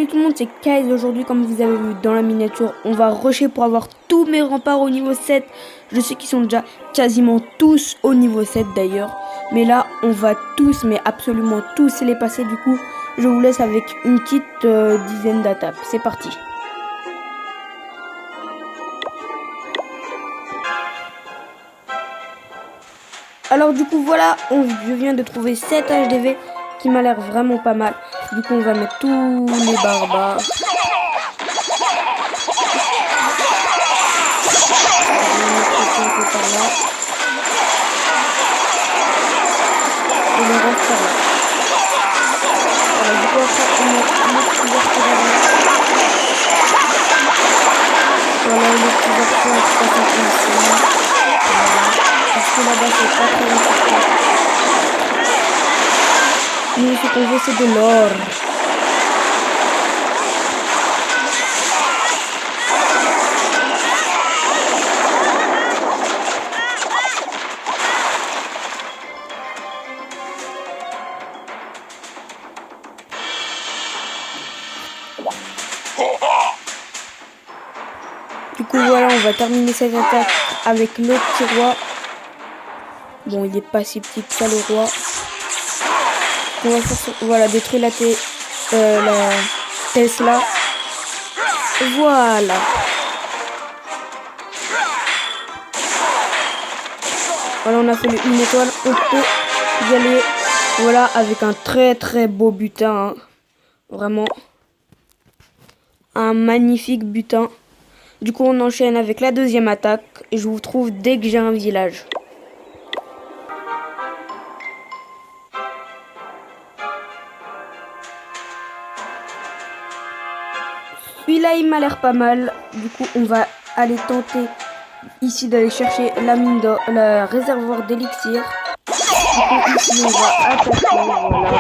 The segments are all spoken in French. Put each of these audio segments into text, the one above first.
Salut tout le monde, c'est Kyle. Aujourd'hui, comme vous avez vu dans la miniature, on va rusher pour avoir tous mes remparts au niveau 7. Je sais qu'ils sont déjà quasiment tous au niveau 7 d'ailleurs. Mais là, on va tous, mais absolument tous les passer. Du coup, je vous laisse avec une petite dizaine d'attaques. C'est parti. Alors du coup, voilà, je viens de trouver 7 HDV qui m'a l'air vraiment pas mal. Du coup, on va mettre tous les barbares. Par là. Et le reste par là. Voilà, du coup après on met le petit verso derrière. Voilà, le petit verso on se passe ici. Voilà. Parce que là-bas c'est pas très important. Nous ce qu'on veut c'est de l'or. Du coup voilà, on va terminer cette attaque avec le petit roi. Bon, il est pas si petit que ça le roi. On va faire, voilà, détruire la Tesla. Voilà. Voilà, on a fait une étoile. On peut y aller. Voilà, avec un très beau butin. Hein. Vraiment. Un magnifique butin. Du coup, on enchaîne avec la deuxième attaque. Et je vous trouve dès que j'ai un village. Celui-là, il m'a l'air pas mal. Du coup, on va aller tenter ici d'aller chercher la mine d'or, le réservoir d'élixir. Du coup, ici, on va attaquer. Voilà.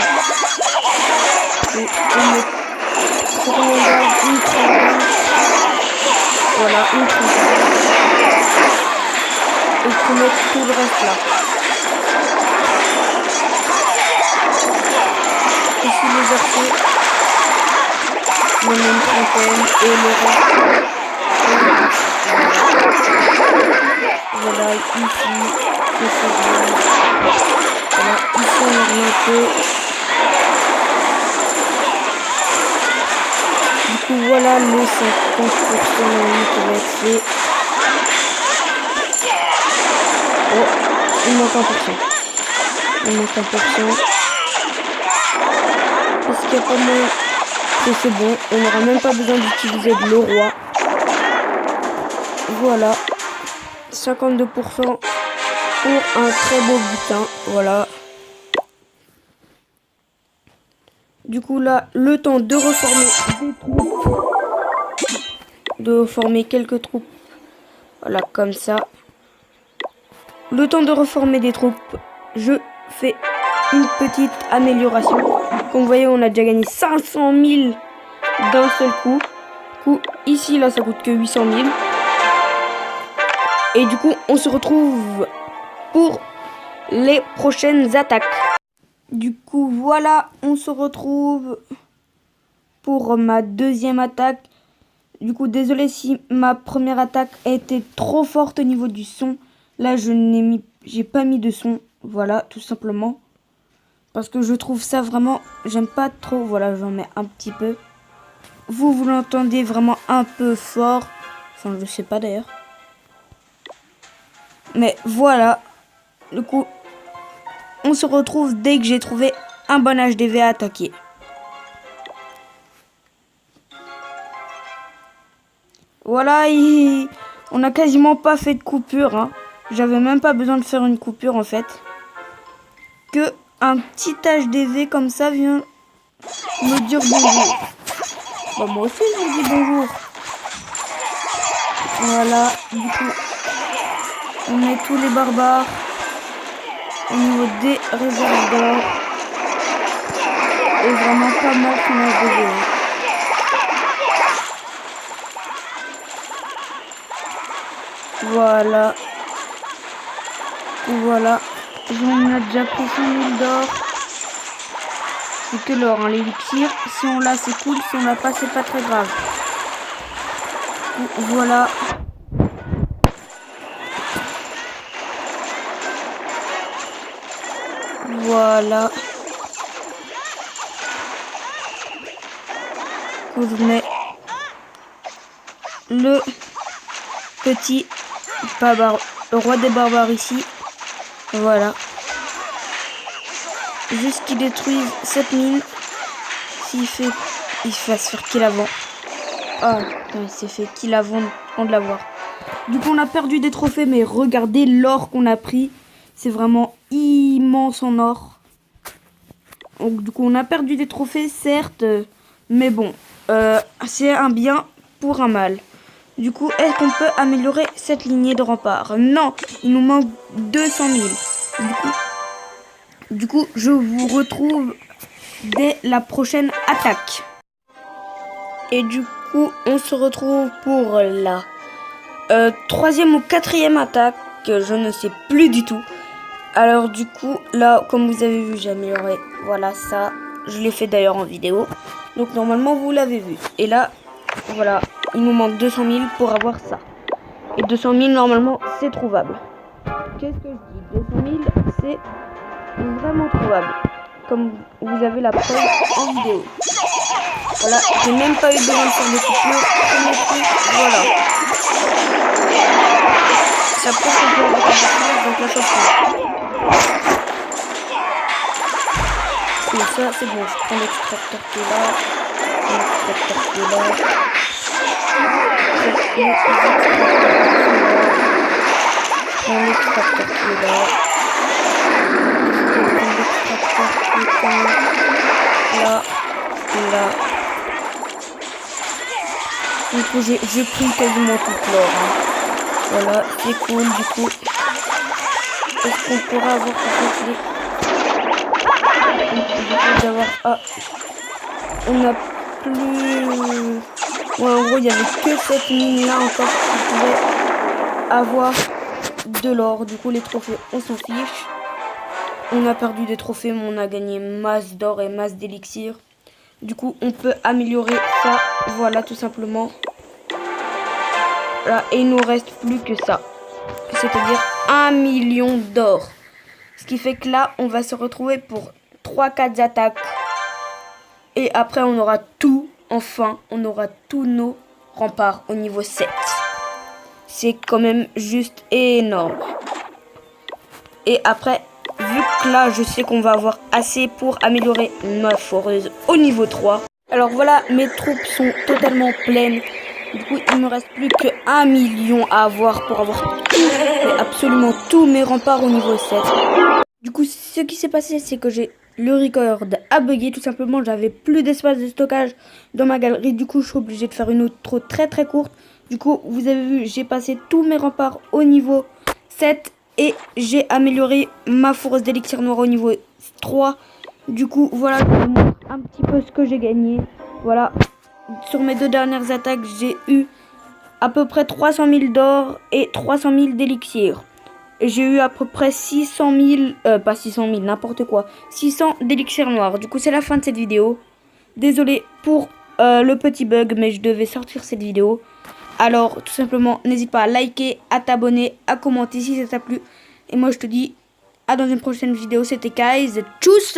Et on met une trentaine. Voilà, une trentaine. Et je peux mettre tout le reste là. Ici, les archers. On met une trentaine et le reste. Voilà, ici, le feu. Voilà, ici on a rien fait. Du coup, voilà le 50% qui va être fait. Oh, il manque 1%. Il manque 1%. Est-ce qu'il n'y a pas moyen? C'est bon, on n'aura même pas besoin d'utiliser de l'eau roi. Voilà, 52% pour un très beau butin, voilà. Du coup là, le temps de reformer des troupes, de former quelques troupes, voilà comme ça. Le temps de reformer des troupes, je fais une petite amélioration. Comme vous voyez, on a déjà gagné 500 000 d'un seul coup. Du coup, ici là, ça coûte que 800 000. Et du coup, on se retrouve pour les prochaines attaques. Du coup, voilà, on se retrouve pour ma deuxième attaque. Du coup, désolé si ma première attaque a été trop forte au niveau du son. Là, j'ai pas mis de son. Voilà, tout simplement. Parce que je trouve ça vraiment, j'aime pas trop. Voilà, j'en mets un petit peu. Vous l'entendez vraiment un peu fort. Enfin, je sais pas d'ailleurs. Mais voilà, du coup, on se retrouve dès que j'ai trouvé un bon HDV à attaquer. Voilà, on a quasiment pas fait de coupure. Hein. J'avais même pas besoin de faire une coupure en fait. Que un petit HDV comme ça vient me dire bonjour. Bah, moi aussi je vous dis bonjour. Voilà, du coup, on met tous les barbares au niveau des réserves d'or. Et vraiment pas mal son HDV. Voilà. Voilà. On a déjà pris 100 000 d'or. C'est que l'or, hein, l'élixir. Si on l'a, c'est cool. Si on l'a pas, c'est pas très grave. Voilà. Voilà. Je mets le petit barbare, le roi des barbares ici. Voilà. Juste qu'il détruise cette mine. S'il fait... Il va se faire kill avant. Ah, putain, il s'est fait kill avant de l'avoir. Du coup, on a perdu des trophées, mais regardez l'or qu'on a pris. C'est vraiment immense en or. Donc, du coup, on a perdu des trophées, certes. Mais bon, c'est un bien pour un mal. Du coup, est-ce qu'on peut améliorer cette lignée de remparts? Non, il nous manque 200 000. Du coup, je vous retrouve dès la prochaine attaque. Et du coup, on se retrouve pour la troisième ou quatrième attaque. Je ne sais plus du tout. Alors du coup, là, comme vous avez vu, j'ai amélioré. Voilà ça. Je l'ai fait d'ailleurs en vidéo. Donc normalement, vous l'avez vu. Et là, voilà, il nous manque 200 000 pour avoir ça. Et 200 000, normalement, c'est trouvable. Qu'est-ce que je dis? 200 000, c'est vraiment trouvable. Comme vous avez la preuve en vidéo. Voilà, j'ai même pas eu besoin de faire des coupures. Voilà. Ça prend son tour de donc la chose. Et ça, c'est bon. Je prends l'extracteur qui est là. L'extracteur qui est là. Je prends l'extracteur qui est là. Là, là. Du coup, j'ai pris quasiment toute l'or. Hein. Voilà, c'est cool du coup. Est-ce qu'on pourra avoir peut-être ah, on a plus... Ouais, en gros, il n'y avait que cette mine-là encore qui pouvait avoir de l'or. Du coup, les trophées, on s'en fiche. On a perdu des trophées, mais on a gagné masse d'or et masse d'élixir. Du coup, on peut améliorer ça. Voilà, tout simplement. Là, et il nous reste plus que ça. C'est-à-dire 1 million d'or. Ce qui fait que là, on va se retrouver pour 3-4 attaques. Et après, on aura tout. Enfin, on aura tous nos remparts au niveau 7. C'est quand même juste énorme. Et après... Vu que là, je sais qu'on va avoir assez pour améliorer ma foreuse au niveau 3. Alors voilà, mes troupes sont totalement pleines. Du coup, il me reste plus que 1 million à avoir pour avoir absolument tous mes remparts au niveau 7. Du coup, ce qui s'est passé, c'est que j'ai le record a bugué. Tout simplement, j'avais plus d'espace de stockage dans ma galerie. Du coup, je suis obligé de faire une outro très très courte. Du coup, vous avez vu, j'ai passé tous mes remparts au niveau 7. Et j'ai amélioré ma foreuse d'élixir noir au niveau 3. Du coup, voilà, je vous montre un petit peu ce que j'ai gagné. Voilà, sur mes 2 dernières attaques, j'ai eu à peu près 300 000 d'or et 300 000 d'élixir. J'ai eu à peu près 600 000, pas 600 000, n'importe quoi, 600 d'élixir noir. Du coup, c'est la fin de cette vidéo. Désolé pour le petit bug, mais je devais sortir cette vidéo. Alors, tout simplement, n'hésite pas à liker, à t'abonner, à commenter si ça t'a plu. Et moi, je te dis à dans une prochaine vidéo. C'était Kaiz. Tchuss!